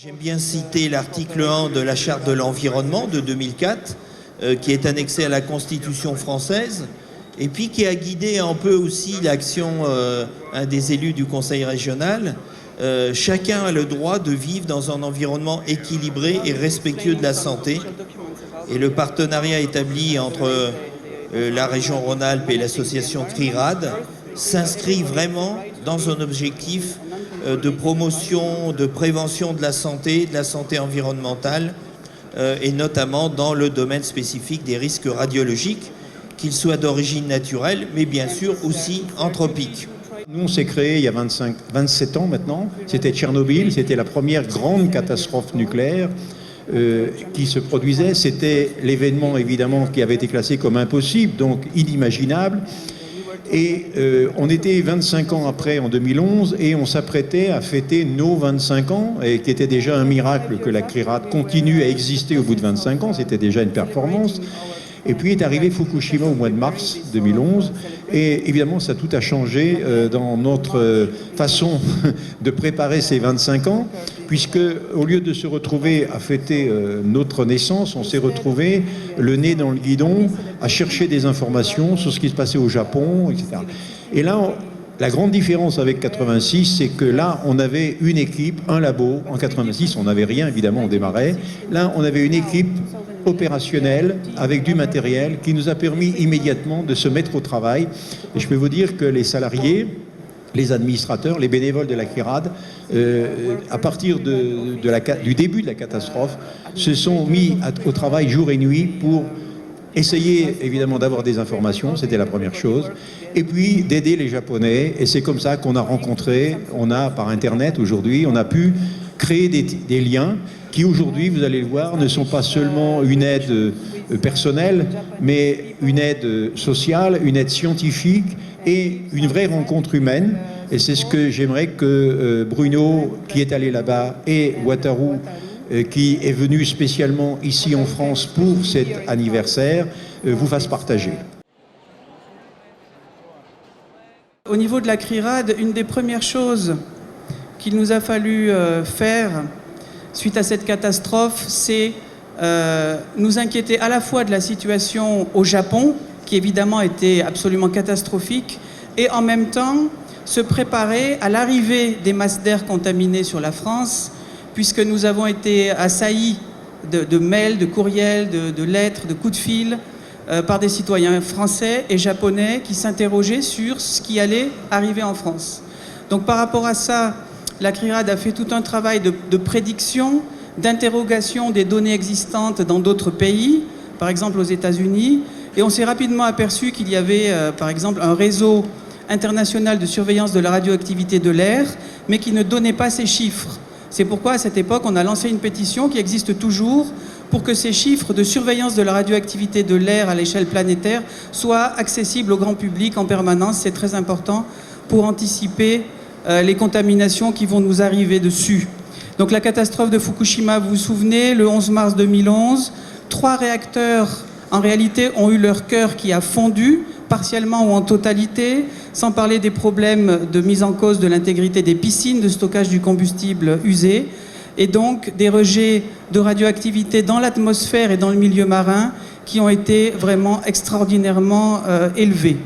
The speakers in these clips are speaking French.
J'aime bien citer l'article 1 de la Charte de l'environnement de 2004, qui est annexé à la Constitution française, et puis qui a guidé un peu aussi l'action des élus du Conseil régional. Chacun a le droit de vivre dans un environnement équilibré et respectueux de la santé. Et le partenariat établi entre la région Rhône-Alpes et l'association CRIRAD s'inscrit vraiment dans un objectif de promotion, de prévention de la santé environnementale, et notamment dans le domaine spécifique des risques radiologiques, qu'ils soient d'origine naturelle, mais bien sûr aussi anthropiques. Nous, on s'est créé il y a 27 ans maintenant. C'était Tchernobyl, c'était la première grande catastrophe nucléaire qui se produisait. C'était l'événement, évidemment, qui avait été classé comme impossible, donc inimaginable. Et on était 25 ans après, en 2011, et on s'apprêtait à fêter nos 25 ans, et qui était déjà un miracle que la CRIRAD continue à exister au bout de 25 ans. C'était déjà une performance. Et puis est arrivé Fukushima au mois de mars 2011, et évidemment ça tout a changé dans notre façon de préparer ces 25 ans, puisque au lieu de se retrouver à fêter notre naissance, on s'est retrouvé le nez dans le guidon à chercher des informations sur ce qui se passait au Japon, etc. Et là, la grande différence avec 86, c'est que là, on avait une équipe, un labo. En 86, on n'avait rien, évidemment, on démarrait. Là, on avait une équipe opérationnelle avec du matériel qui nous a permis immédiatement de se mettre au travail. Et je peux vous dire que les salariés, les administrateurs, les bénévoles de la CRIRAD, à partir du début de la catastrophe, se sont mis au travail jour et nuit pour essayer évidemment d'avoir des informations, c'était la première chose, et puis d'aider les Japonais. Et c'est comme ça qu'on a rencontré, on a par Internet aujourd'hui, on a pu créer des liens qui aujourd'hui, vous allez le voir, ne sont pas seulement une aide personnelle, mais une aide sociale, une aide scientifique et une vraie rencontre humaine. Et c'est ce que j'aimerais que Bruno, qui est allé là-bas, et Wataru, qui est venu spécialement ici en France pour cet anniversaire, vous fasse partager. Au niveau de la CRIRAD, une des premières choses qu'il nous a fallu faire suite à cette catastrophe, c'est nous inquiéter à la fois de la situation au Japon, qui évidemment était absolument catastrophique, et en même temps se préparer à l'arrivée des masses d'air contaminés sur la France, puisque nous avons été assaillis de mails, de courriels, de lettres, de coups de fil par des citoyens français et japonais qui s'interrogeaient sur ce qui allait arriver en France. Donc par rapport à ça, la CRIRAD a fait tout un travail de prédiction, d'interrogation des données existantes dans d'autres pays, par exemple aux États-Unis, et on s'est rapidement aperçu qu'il y avait par exemple un réseau international de surveillance de la radioactivité de l'air, mais qui ne donnait pas ces chiffres. C'est pourquoi, à cette époque, on a lancé une pétition qui existe toujours pour que ces chiffres de surveillance de la radioactivité de l'air à l'échelle planétaire soient accessibles au grand public en permanence. C'est très important pour anticiper les contaminations qui vont nous arriver dessus. Donc la catastrophe de Fukushima, vous vous souvenez, le 11 mars 2011, 3 réacteurs, en réalité, ont eu leur cœur qui a fondu, partiellement ou en totalité, sans parler des problèmes de mise en cause de l'intégrité des piscines de stockage du combustible usé, et donc des rejets de radioactivité dans l'atmosphère et dans le milieu marin qui ont été vraiment extraordinairement élevés.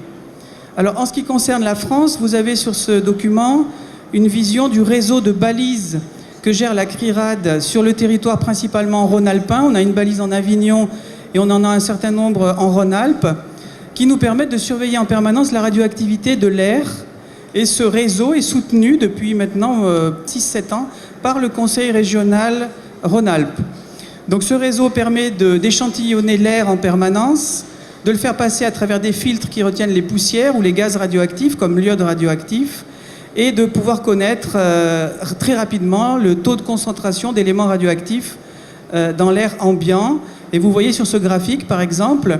Alors en ce qui concerne la France, vous avez sur ce document une vision du réseau de balises que gère la CRIRAD sur le territoire principalement rhône-alpin. On a une balise en Avignon et on en a un certain nombre en Rhône-Alpes, qui nous permettent de surveiller en permanence la radioactivité de l'air. Et ce réseau est soutenu depuis maintenant 6-7 ans par le Conseil régional Rhône-Alpes. Donc ce réseau permet d'échantillonner l'air en permanence, de le faire passer à travers des filtres qui retiennent les poussières ou les gaz radioactifs, comme l'iode radioactif, et de pouvoir connaître très rapidement le taux de concentration d'éléments radioactifs dans l'air ambiant. Et vous voyez sur ce graphique, par exemple,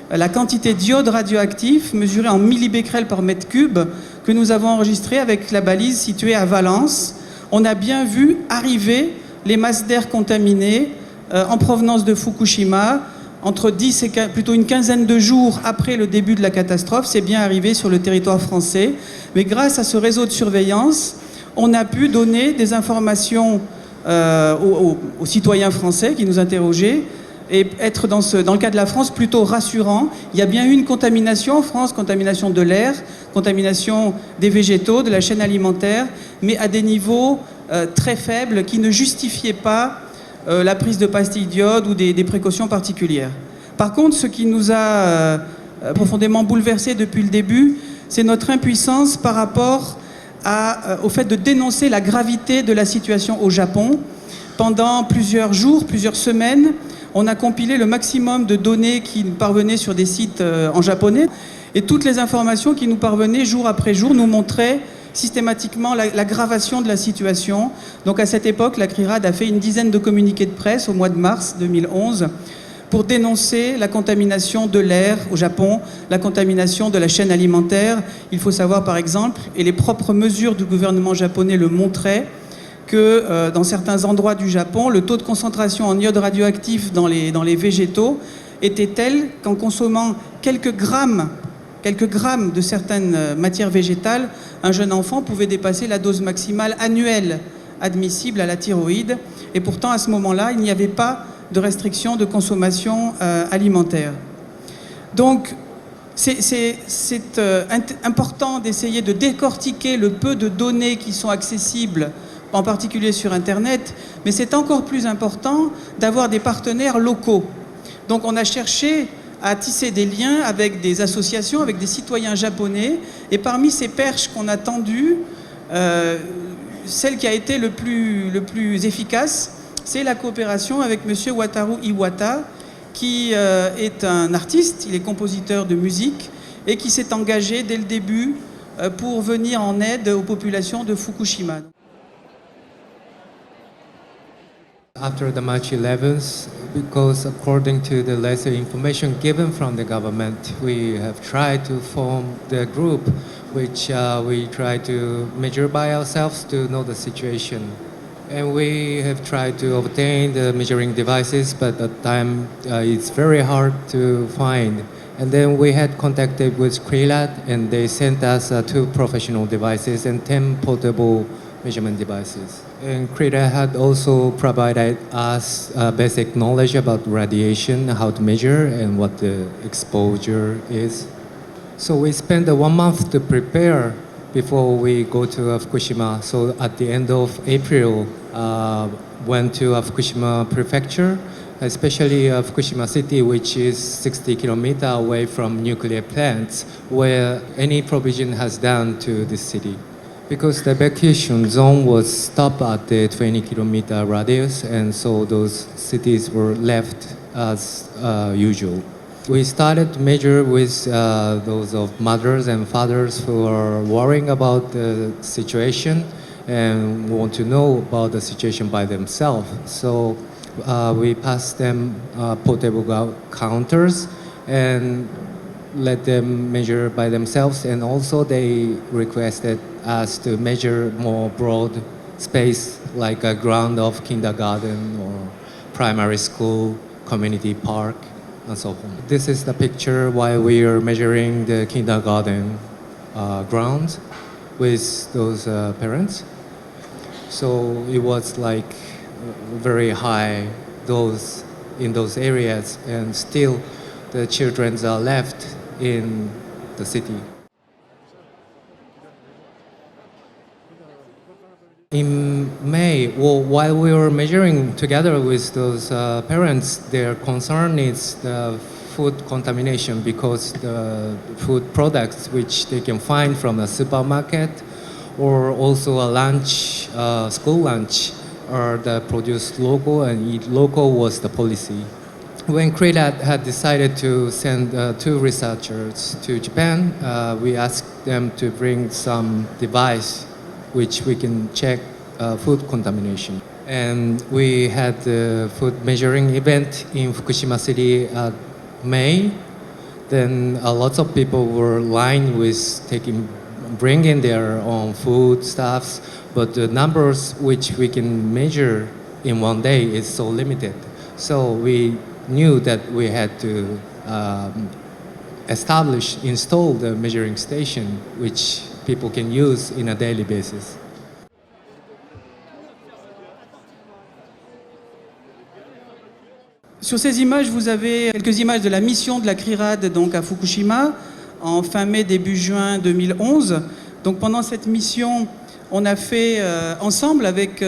la quantité d'iode radioactif mesurée en millibecquerels par mètre cube que nous avons enregistrée avec la balise située à Valence. On a bien vu arriver les masses d'air contaminées en provenance de Fukushima entre 10 et plutôt une quinzaine de jours après le début de la catastrophe. C'est bien arrivé sur le territoire français. Mais grâce à ce réseau de surveillance, on a pu donner des informations aux citoyens français qui nous interrogeaient et être dans le cas de la France plutôt rassurant. Il y a bien eu une contamination en France, contamination de l'air, contamination des végétaux, de la chaîne alimentaire, mais à des niveaux très faibles qui ne justifiaient pas la prise de pastilles d'iode ou des précautions particulières. Par contre, ce qui nous a profondément bouleversés depuis le début, c'est notre impuissance par rapport au fait de dénoncer la gravité de la situation au Japon. Pendant plusieurs jours, plusieurs semaines, on a compilé le maximum de données qui nous parvenaient sur des sites en japonais. Et toutes les informations qui nous parvenaient jour après jour nous montraient systématiquement l'aggravation de la situation. Donc à cette époque, la CRIRAD a fait une dizaine de communiqués de presse au mois de mars 2011 pour dénoncer la contamination de l'air au Japon, la contamination de la chaîne alimentaire. Il faut savoir par exemple, et les propres mesures du gouvernement japonais le montraient, que dans certains endroits du Japon, le taux de concentration en iode radioactif dans les végétaux était tel qu'en consommant quelques grammes de certaines matières végétales, un jeune enfant pouvait dépasser la dose maximale annuelle admissible à la thyroïde. Et pourtant, à ce moment-là, il n'y avait pas de restriction de consommation alimentaire. Donc, c'est important d'essayer de décortiquer le peu de données qui sont accessibles, en particulier sur Internet, mais c'est encore plus important d'avoir des partenaires locaux. Donc on a cherché à tisser des liens avec des associations, avec des citoyens japonais, et parmi ces perches qu'on a tendues, celle qui a été le plus efficace, c'est la coopération avec M. Wataru Iwata, qui est un artiste, il est compositeur de musique, et qui s'est engagé dès le début pour venir en aide aux populations de Fukushima. After the March 11th, because according to the lesser information given from the government, we have tried to form the group which we try to measure by ourselves to know the situation. And we have tried to obtain the measuring devices, but at the time it's very hard to find. And then we had contacted with CRIRAD, and they sent us 2 professional devices and 10 portable measurement devices. And CRIRAD had also provided us basic knowledge about radiation, how to measure, and what the exposure is. So we spent 1 month to prepare before we go to Fukushima. So at the end of April, went to Fukushima Prefecture, especially Fukushima City, which is 60 kilometers away from nuclear plants, where any provision has done to this city. Because the evacuation zone was stopped at the 20-kilometer radius, and so those cities were left as usual. We started to measure with those of mothers and fathers who are worrying about the situation and want to know about the situation by themselves. So we passed them portable counters and let them measure by themselves, and also they requested us to measure more broad space like a ground of kindergarten or primary school, community park, and so on. This is the picture while we are measuring the kindergarten grounds with those parents. So it was like very high in those areas, and still the children are left in the city. In May, while we were measuring together with those parents, their concern is the food contamination, because the food products which they can find from a supermarket or also a lunch, school lunch, are the produced local, and eat local was the policy. When CRIRAD had decided to send 2 researchers to Japan, we asked them to bring some device which we can check food contamination. And we had the food measuring event in Fukushima City at May. Then lots of people were lined with bringing their own food stuffs, but the numbers which we can measure in one day is so limited. So we knew that we had to install the measuring station, which people can use in a daily basis. Sur ces images, vous avez quelques images de la mission de la CRIRAD donc à Fukushima en fin mai, début juin 2011. Donc pendant cette mission, on a fait ensemble avec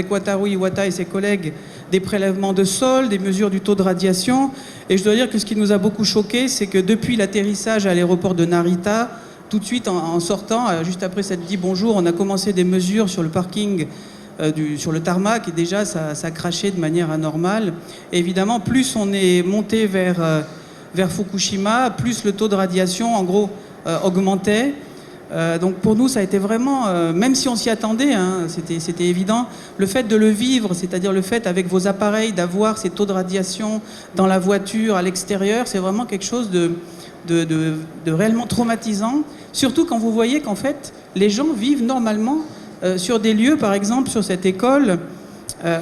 Wataru Iwata et ses collègues des prélèvements de sol, des mesures du taux de radiation. Et je dois dire que ce qui nous a beaucoup choqué, c'est que depuis l'atterrissage à l'aéroport de Narita, tout de suite en sortant, juste après s'être dit bonjour, on a commencé des mesures sur le parking, sur le tarmac, et déjà ça crachait de manière anormale. Et évidemment, plus on est monté vers Fukushima, plus le taux de radiation, en gros, augmentait. Donc pour nous, ça a été vraiment, même si on s'y attendait, hein, c'était évident, le fait de le vivre, c'est-à-dire le fait avec vos appareils d'avoir ces taux de radiation dans la voiture, à l'extérieur, c'est vraiment quelque chose de réellement traumatisant, surtout quand vous voyez qu'en fait, les gens vivent normalement sur des lieux, par exemple sur cette école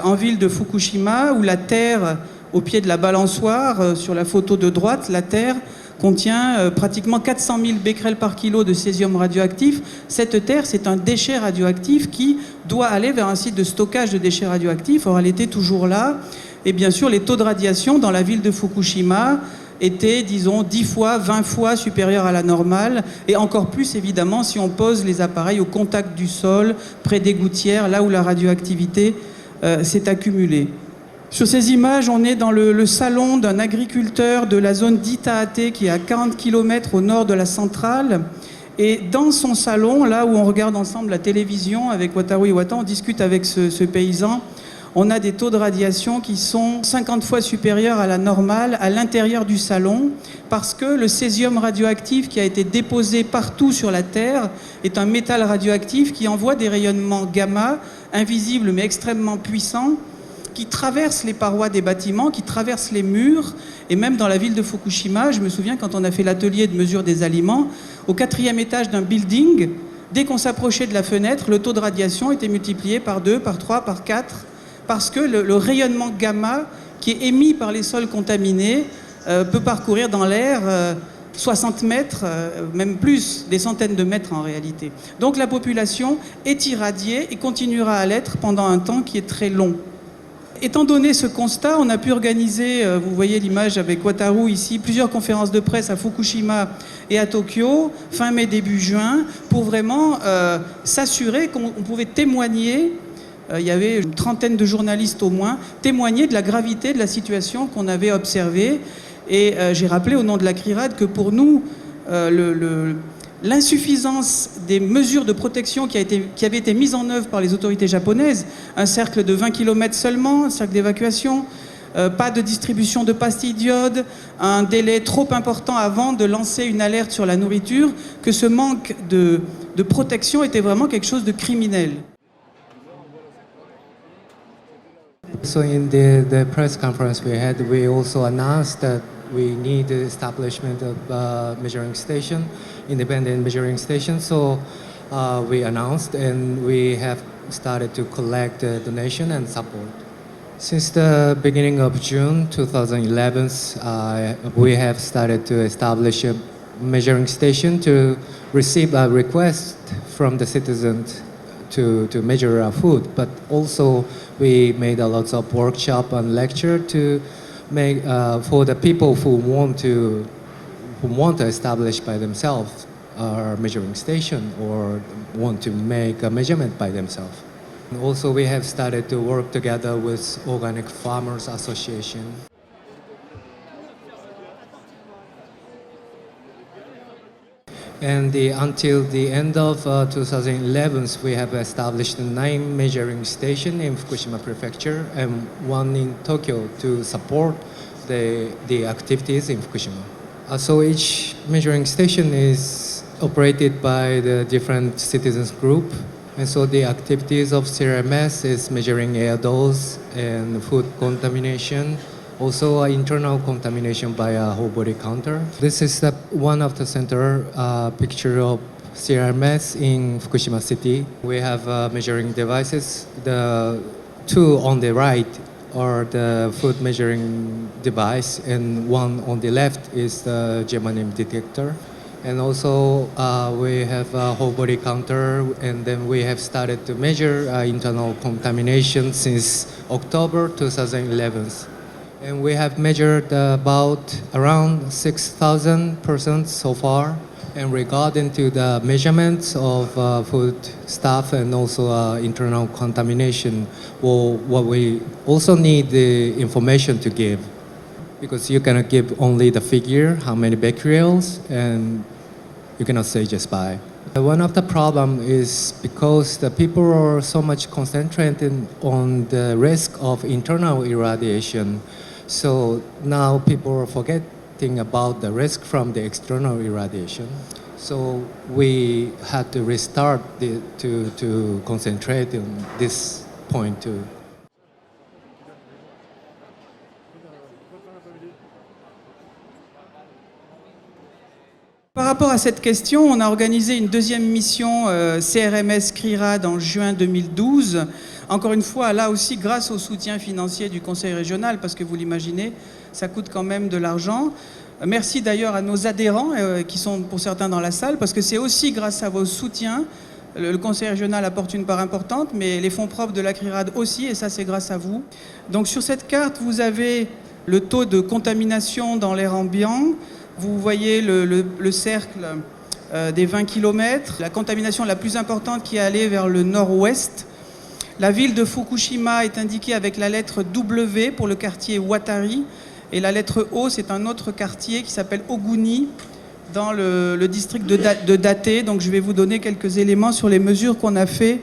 en ville de Fukushima, où la terre, au pied de la balançoire, sur la photo de droite, la terre contient pratiquement 400 000 becquerels par kilo de césium radioactif. Cette terre, c'est un déchet radioactif qui doit aller vers un site de stockage de déchets radioactifs. Or, elle était toujours là. Et bien sûr, les taux de radiation dans la ville de Fukushima étaient, disons, 10 fois, 20 fois supérieurs à la normale. Et encore plus, évidemment, si on pose les appareils au contact du sol, près des gouttières, là où la radioactivité s'est accumulée. Sur ces images, on est dans le salon d'un agriculteur de la zone d'Itaate, qui est à 40 km au nord de la centrale. Et dans son salon, là où on regarde ensemble la télévision avec Wataru Iwata, on discute avec ce paysan, on a des taux de radiation qui sont 50 fois supérieurs à la normale à l'intérieur du salon, parce que le césium radioactif qui a été déposé partout sur la Terre est un métal radioactif qui envoie des rayonnements gamma, invisibles mais extrêmement puissants, qui traversent les parois des bâtiments, qui traversent les murs. Et même dans la ville de Fukushima, je me souviens quand on a fait l'atelier de mesure des aliments, au 4e étage d'un building, dès qu'on s'approchait de la fenêtre, le taux de radiation était multiplié par 2, par 3, par 4, parce que le rayonnement gamma qui est émis par les sols contaminés peut parcourir dans l'air 60 mètres, même plus, des centaines de mètres en réalité. Donc la population est irradiée et continuera à l'être pendant un temps qui est très long. Étant donné ce constat, on a pu organiser, vous voyez l'image avec Wataru ici, plusieurs conférences de presse à Fukushima et à Tokyo, fin mai, début juin, pour vraiment s'assurer qu'on pouvait témoigner, il y avait une trentaine de journalistes au moins, témoigner de la gravité de la situation qu'on avait observée. Et j'ai rappelé au nom de la CRIRAD que pour nous, l'insuffisance des mesures de protection qui avaient été mises en œuvre par les autorités japonaises, un cercle de 20 km seulement, un cercle d'évacuation, pas de distribution de pastilles d'iode, un délai trop important avant de lancer une alerte sur la nourriture, que ce manque de protection était vraiment quelque chose de criminel. So in the press conference we had, we also announced that we need the establishment of measuring station, independent measuring station. So we announced and we have started to collect donation and support. Since the beginning of June 2011, we have started to establish a measuring station to receive a request from the citizens to measure our food, but also we made a lot of workshop and lecture to make for the people who want to establish by themselves a measuring station or want to make a measurement by themselves. Also, we have started to work together with Organic Farmers Association. And until the end of 2011, we have established 9 measuring stations in Fukushima Prefecture and 1 in Tokyo to support the activities in Fukushima. So each measuring station is operated by the different citizens group. And so the activities of CRMS is measuring air dose and food contamination, also internal contamination by a whole body counter. This is one of the center picture of CRMS in Fukushima City. We have measuring devices. The 2 on the right are the food measuring device, and 1 on the left is the germanium detector. And also we have a whole body counter, and then we have started to measure internal contamination since October 2011. And we have measured about around 6,000 persons so far. And regarding to the measurements of food stuff and also internal contamination, well, what we also need the information to give, because you cannot give only the figure, how many becquerels, and you cannot say just by. One of the problem is because the people are so much concentrated on the risk of internal irradiation. So now people are forgetting about the risk from the external irradiation. So we had to restart to concentrate on this point too. Par rapport à cette question, on a organisé une deuxième mission CRMS CRIRAD en juin 2012. Encore une fois, là aussi, grâce au soutien financier du Conseil régional, parce que vous l'imaginez, ça coûte quand même de l'argent. Merci d'ailleurs à nos adhérents qui sont pour certains dans la salle, parce que c'est aussi grâce à vos soutiens. Le Conseil régional apporte une part importante, mais les fonds propres de la CRIRAD aussi, et ça c'est grâce à vous. Donc sur cette carte, vous avez le taux de contamination dans l'air ambiant. Vous voyez le cercle des 20 km, la contamination la plus importante qui est allée vers le nord-ouest. La ville de Fukushima est indiquée avec la lettre W pour le quartier Watari, et la lettre O, c'est un autre quartier qui s'appelle Oguni, dans le district de Date. Donc je vais vous donner quelques éléments sur les mesures qu'on a fait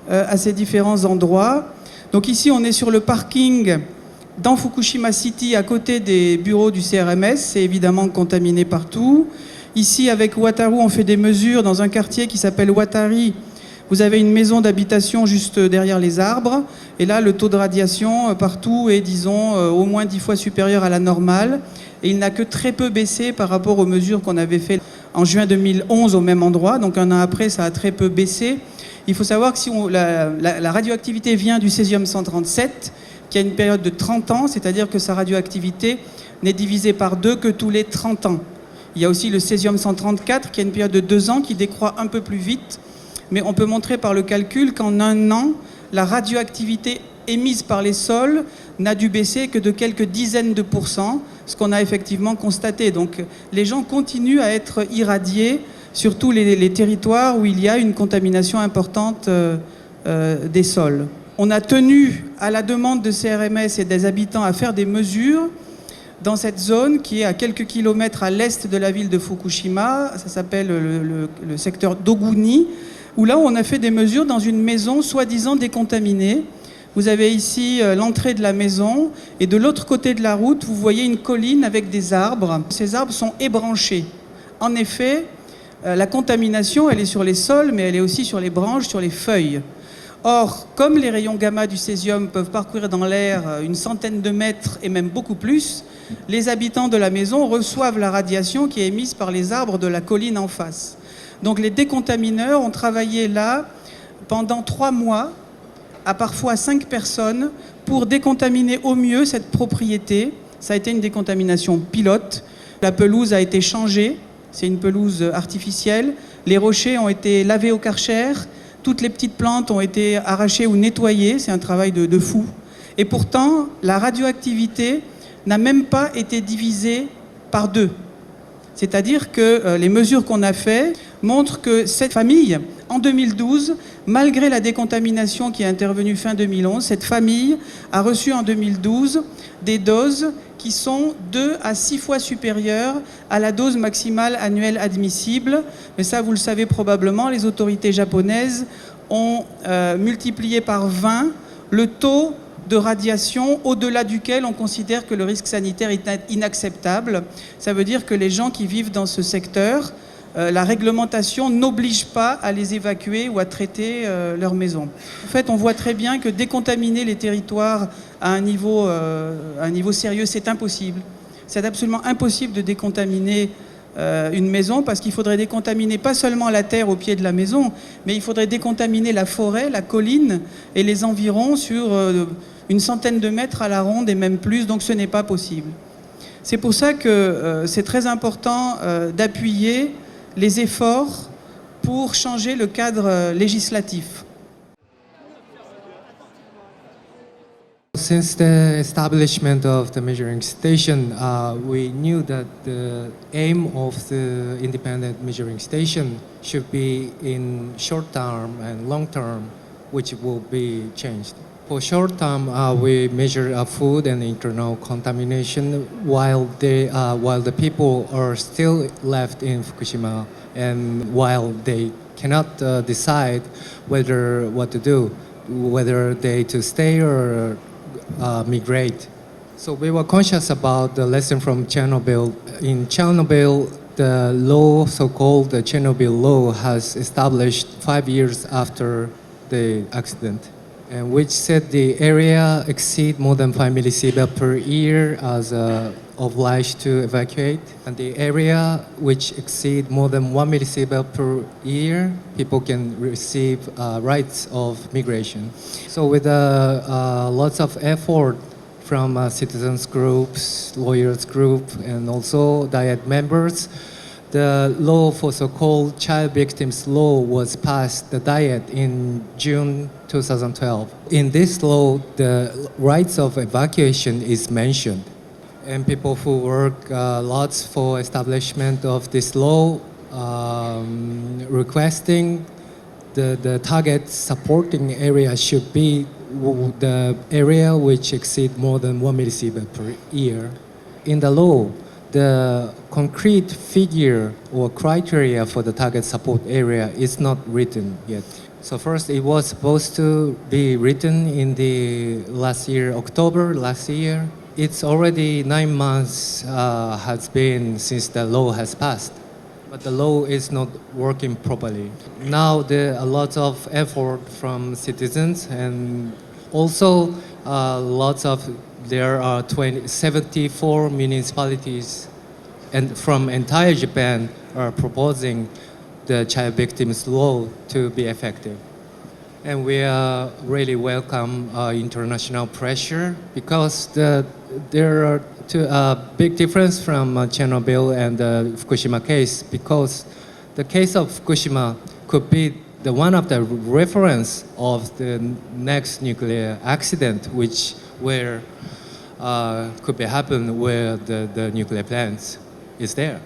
à ces différents endroits. Donc ici, on est sur le parking dans Fukushima City, à côté des bureaux du CRMS, c'est évidemment contaminé partout. Ici, avec Wataru, on fait des mesures dans un quartier qui s'appelle Watari. Vous avez une maison d'habitation juste derrière les arbres. Et là, le taux de radiation partout est, disons, au moins 10 fois supérieur à la normale. Et il n'a que très peu baissé par rapport aux mesures qu'on avait faites en juin 2011 au même endroit. Donc un an après, ça a très peu baissé. Il faut savoir que si la radioactivité vient du césium-137, qui a une période de 30 ans, c'est-à-dire que sa radioactivité n'est divisée par 2 que tous les 30 ans. Il y a aussi le césium-134 qui a une période de 2 ans qui décroît un peu plus vite, mais on peut montrer par le calcul qu'en un an, la radioactivité émise par les sols n'a dû baisser que de quelques dizaines de pourcents, ce qu'on a effectivement constaté. Donc les gens continuent à être irradiés, surtout les territoires où il y a une contamination importante des sols. On a tenu, à la demande de CRMS et des habitants, à faire des mesures dans cette zone qui est à quelques kilomètres à l'est de la ville de Fukushima. Ça s'appelle le secteur d'Oguni, où là on a fait des mesures dans une maison soi-disant décontaminée. Vous avez ici l'entrée de la maison, et de l'autre côté de la route, vous voyez une colline avec des arbres. Ces arbres sont ébranchés. En effet, la contamination, elle est sur les sols, mais elle est aussi sur les branches, sur les feuilles. Or, comme les rayons gamma du césium peuvent parcourir dans l'air une centaine de mètres et même beaucoup plus, les habitants de la maison reçoivent la radiation qui est émise par les arbres de la colline en face. Donc les décontamineurs ont travaillé là pendant 3 mois, à parfois 5 personnes, pour décontaminer au mieux cette propriété. Ça a été une décontamination pilote. La pelouse a été changée, c'est une pelouse artificielle. Les rochers ont été lavés au Karcher. Toutes les petites plantes ont été arrachées ou nettoyées, c'est un travail de fou. Et pourtant, la radioactivité n'a même pas été divisée par 2. C'est-à-dire que les mesures qu'on a faites montrent que cette famille, en 2012, malgré la décontamination qui est intervenue fin 2011, cette famille a reçu en 2012 des doses qui sont 2 à 6 fois supérieures à la dose maximale annuelle admissible. Mais ça, vous le savez probablement, les autorités japonaises ont multiplié par 20 le taux de radiation au-delà duquel on considère que le risque sanitaire est inacceptable. Ça veut dire que les gens qui vivent dans ce secteur, la réglementation n'oblige pas à les évacuer ou à traiter leur maison. En fait, on voit très bien que décontaminer les territoires à un niveau sérieux, c'est impossible. C'est absolument impossible de décontaminer une maison, parce qu'il faudrait décontaminer pas seulement la terre au pied de la maison, mais il faudrait décontaminer la forêt, la colline et les environs sur une centaine de mètres à la ronde et même plus, donc ce n'est pas possible. C'est pour ça que c'est très important d'appuyer les efforts pour changer le cadre législatif. since the establishment of the measuring station, we knew that the aim of the independent measuring station should be in short term and long term, which will be changed. For short term, we measure food and internal contamination while the people are still left in Fukushima, and while they cannot decide what to do, whether they to stay or migrate. So we were conscious about the lesson from Chernobyl. In Chernobyl, the law, so-called the Chernobyl law, has established 5 years after the accident, and which said the area exceed more than 5 millisievert per year as obliged to evacuate, and the area which exceed more than 1 millisievert per year, people can receive rights of migration. So with lots of effort from citizens groups, lawyers group, and also Diet members, the law for so-called child victims law was passed, the Diet, in June 2012. In this law, the rights of evacuation is mentioned. And people who work lots for establishment of this law requesting the target supporting area should be the area which exceed more than 1 millisievert per year. In the law, the concrete figure or criteria for the target support area is not written yet. So first, it was supposed to be written in the October last year. It's already 9 months has been since the law has passed, but the law is not working properly. Now there are lots of effort from citizens, and also there are 74 municipalities and from entire Japan are proposing the child victims law to be effective. And we really welcome international pressure, because there are big difference from Chernobyl and the Fukushima case, because the case of Fukushima could be one of the reference of the next nuclear accident, could be happen where the nuclear plants is there.